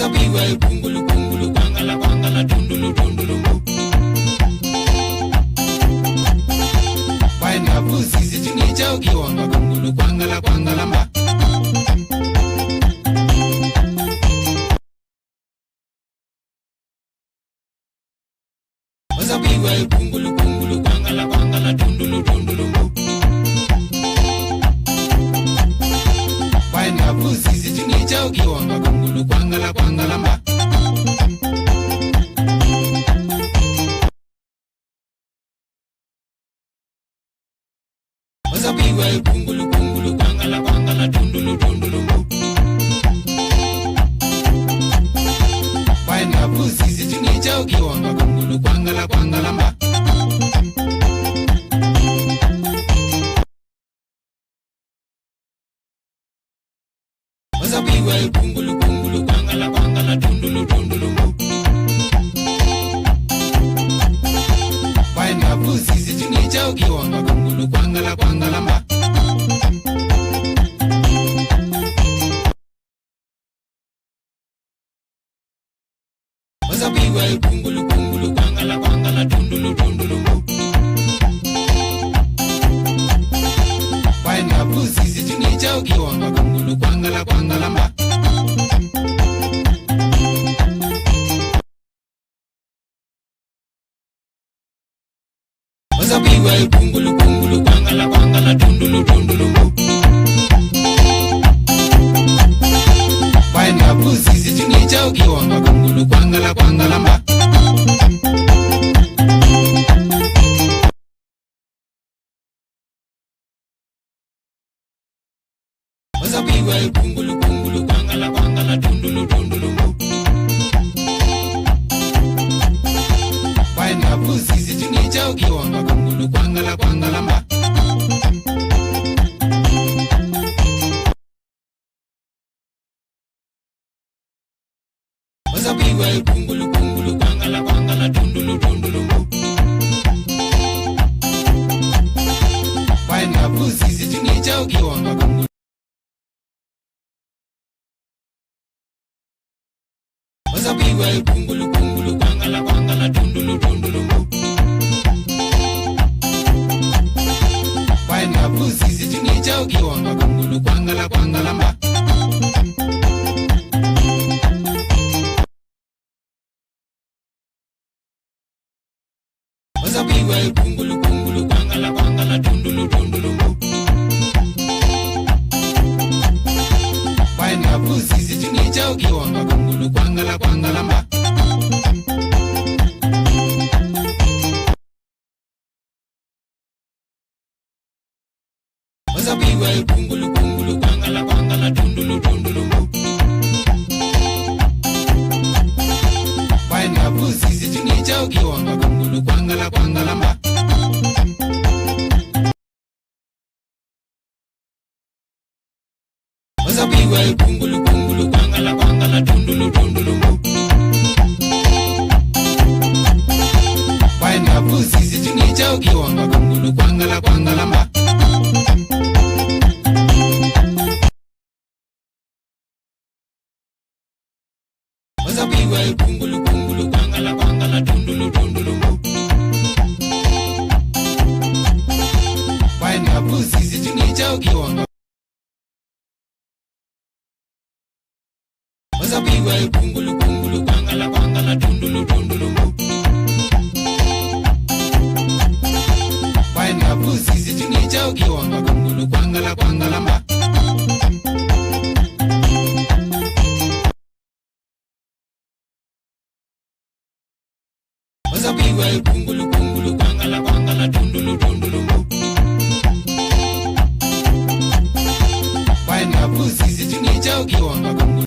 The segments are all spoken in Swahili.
Wasabiwe kungulu kungulu kwangala kwangala tundulu tundulu mbu. Waina buzi zichini chao kiwanga kungulu kwangala kwangala mba. Wasabiwe kungulu kungulu kwangala kwangala tundulu tundulu mbu. Waina buzi zichini chao kiwanga kungulu kwangala kwangala mba. Wasabiwe kungulu kungulu kwangala kwangala tundulu tundulu mbu. Waina buzi zichini chao kiwanga kungulu kwangala kwangala mba. Wasabiwe kungulu kungulu kwangala kwangala tundulu tundulu mbu. Waina buzi zichini chao kiwanga kungulu kwangala kwangala mba. Wasabiwe kungulu kungulu kwangala kwangala tundulu tundulu mbu. Waina buzi zichini chao kiwanga kungulu kwangala kwangala mba. Wasabiwe kungulu kungulu kwangala kwangala tundulu tundulu mbu. Waina buzi zichini chao kiwanga kungulu kwangala kwangala mba. Wasabiwe kungulu kungulu kwangala kwangala tundulu tundulu mbu. Waina buzi zichini chao kiwanga kungulu kwangala kwangala mba. Wasabiwe kungulu kungulu kwangala kwangala tundulu tundulu mbu. Waina buzi zichini chao kiwanga kungulu. Wasabiwe kungulu kungulu kwangala kwangala tundulu tundulu mbu. Waina buzi zichini chao kiwanga kungulu kwangala kwangala mba. Wasabiwe kungulu kungulu kwangala kwangala tundulu tundulu mbu. Waina buzi zichini chao kiwanga kungulu kwangala kwangala mba. Wasabiwe kungulu kungulu kwangala kwangala tundulu tundulu mbu. Waina buzi zichini chao kiwanga kungulu kwangala kwangala mba. Wasabiwe kungulu kungulu kwangala kwangala tundulu tundulu mbu. Waina buzi zichini chao kiwanga kungulu kwangala kwangala mba. Wasabiwe kungulu kungulu kwangala kwangala tundulu tundulu mbu. Waina buzi zichini chao kiwanga. Wasabiwe kungulu kungulu kwangala kwangala tundulu tundulu mbu. Waina buzi zichini chao kiwanga kungulu kwangala kwangala mba. Wasabiwe kungulu kungulu kwangala kwangala tundulu tundulu mbu. Waina buzi zichini chao kiwanga kungulu.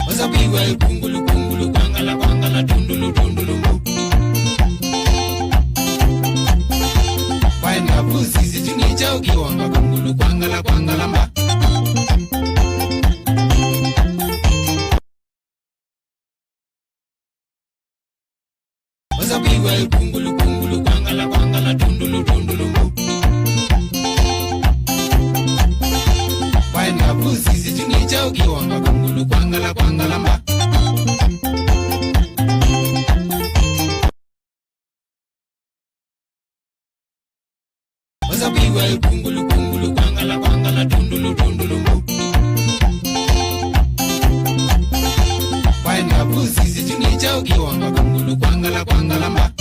Wasabiwe kungulu kungulu kwangala kwangala tundulu tundulu mbu. Waina buzi zichini chao kiwanga kungulu kwangala kwangala mba. Wasabiwe kungulu kungulu kwangala kwangala tundulu tundulu mbu. Waina buzi sisi tunicha ukiwanga kungulu kwangala kwangala mba. Wasabiwa kungulu kungulu kwangala kwangala tundulu tundulu mbu. Pineapple sisi tunicha ukiwanga kungulu kwangala kwangala mba.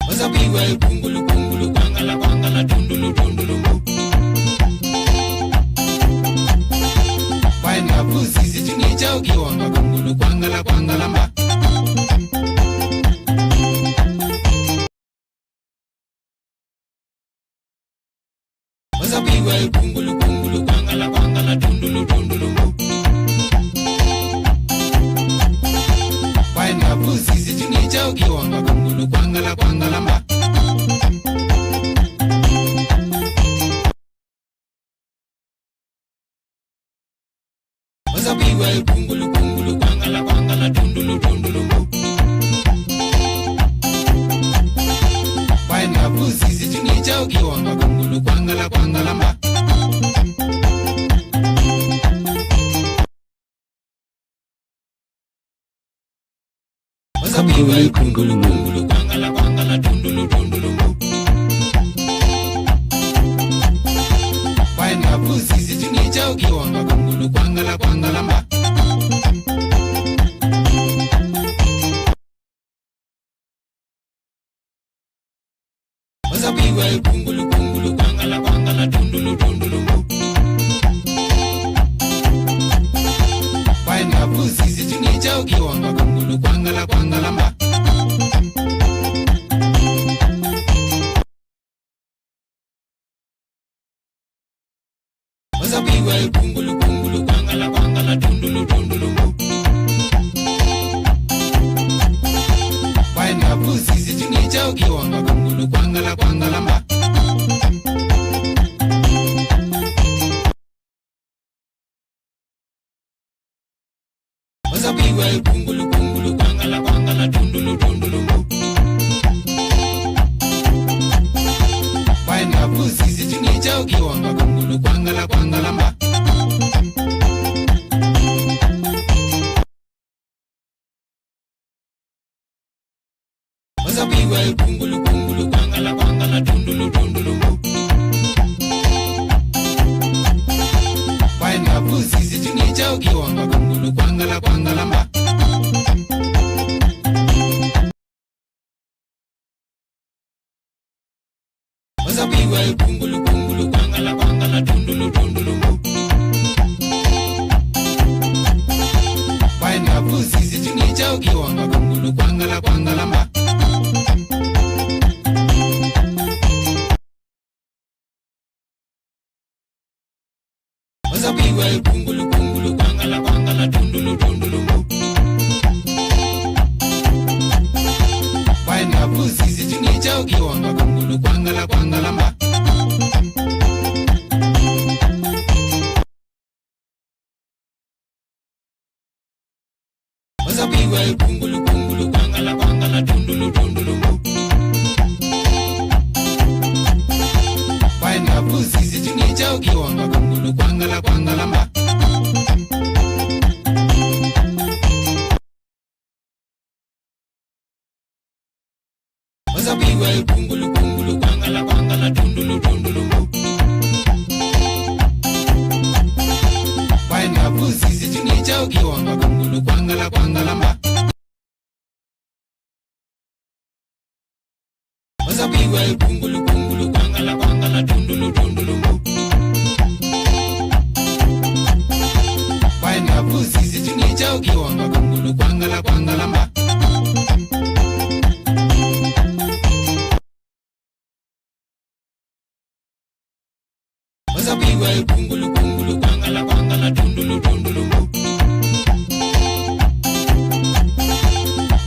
Wasabiwa kungulu kungulu kwangala kwangala tundulu tundulu mbu. Pineapple sisi tunicha ukiwanga kungulu kwangala kwangala mba. Wasabiwa kungulu kungulu kwangala kwangala tundulu tundulu mbu. Pineapple sisi tunicha ukiwanga kungulu kwangala kwangala mba. Wasabiwa kungulu kungulu kwangala kwangala tundulu tundulu mbu. Pineapple sisi tunicha ukiwanga kungulu kwangala kwangala mba. Wasabiwa kungulu kungulu kwangala kwangala tundulu tundulu mbu. Pineapple sisi tunicha ukiwanga kungulu kwangala kwangala mba. Wasabiwa kungulu kungulu kwangala kwangala tundulu tundulu mbu. Pineapple sisi tunicha ukiwanga kungulu kwangala kwangala mba. Wasabiwa kungulu kungulu kwangala kwangala tundulu tundulu mbu. Pineapple sisi tunicha ukiwanga kungulu kwangala kwangala mba. Wasabiwa kungulu kungulu kwangala kwangala tundulu tundulu mbu. Pineapple sisi tunicha ukiwanga kungulu kwangala kwangala mba. Wasabiwa kungulu kungulu kwangala kwangala tundulu tundulu mbu. Pineapple sisi tunicha ukiwanga kungulu kwangala kwangala mba. Wasabiwa kungulu kungulu kwangala kwangala tundulu tundulu mbu. Pineapple sisi tunicha ukiwanga kungulu kwangala kwangala mba. Wasabiwa kungulu kungulu kwangala kwangala tundulu tundulu mbu. Pineapple sisi tunicha ukiwanga kungulu kwangala kwangala mba. Wasabiwa kungulu kungulu kwangala kwangala tundulu tundulu mbu. Pineapple sisi tunicha ukiwanga kungulu kwangala kwangala mba. Wasabiwa kungulu kungulu kwangala kwangala tundulu tundulu mbu. Pineapple sisi tunicha ukiwanga kungulu kwangala kwangala mba. Wasabiwa kungulu kungulu kwangala kwangala tundulu tundulu mbu. Pineapple sisi tunicha ukiwanga kungulu kwangala kwangala mba. Wasabiwa kungulu kungulu kwangala kwangala tundulu tundulu mbu.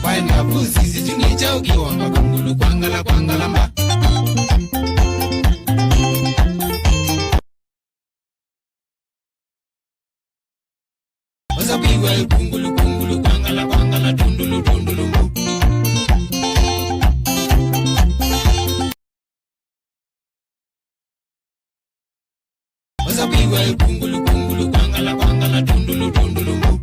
Pineapple sisi tunicha ukiwanga kungulu kwangala kwangala mba. Wasabiwa kungulu kungulu kwangala kwangala tundulu tundulu mbu. piwa kungulu kungulu kwangala kwangala tundulu tundulu mbu.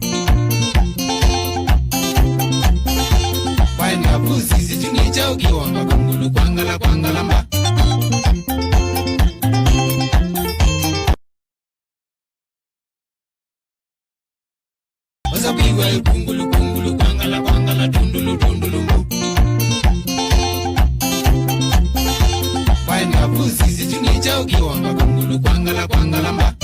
Paina pusi chini cha ukiwanga kungulu kwangala kwangala mba. Oza piwa kungulu kungulu kwangala kwangala tundulu tundulu mbu. Paina pusi chini cha ukiwanga kungulu kwangala kwangala mba.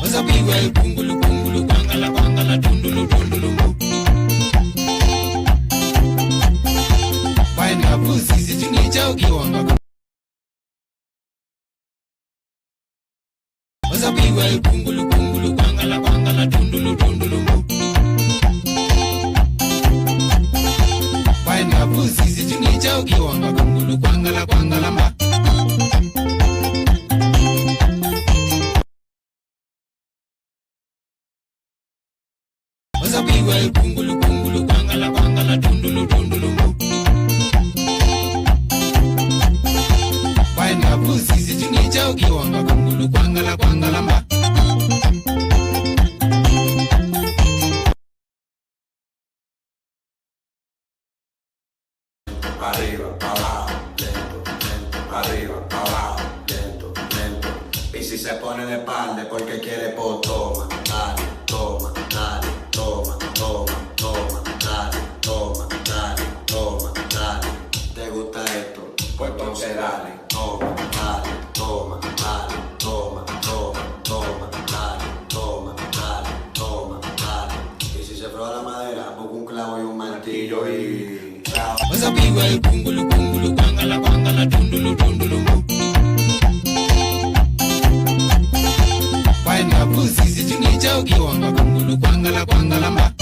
Oza piwa kungulu kungulu kwangala kwangala tundulu tundulu mbu. Paina pusi chini cha ukiwanga. Oza piwa kungulu kungulu kwangala kwangala tundulu tundulu mbu. Paina pusi chini cha ukiwanga kungulu kwangala kwangala mba. Oza piwa kungulu kungulu kwangala kwangala tundulu tundulu mbu. Paina pusi chini cha ukiwanga kungulu kwangala kwangala mba. Arriba, abajo, lento, lento, arriba, abajo, lento, lento. Y si se pone de espalda porque quiere, pues toma, dale, toma, dale, toma, toma, toma, dale, toma, dale, toma, dale. ¿Te gusta esto? Pues entonces dale, toma, dale, toma, dale, toma, toma, toma, dale, toma, dale, toma, dale. Y si se prueba la madera, busca un clavo y un martillo y... Oza piwa kungulu kungulu kwangala kwangala tundulu tundulu mbu. Paina pusi chini cha ukiwanga kungulu kwangala kwangala mba.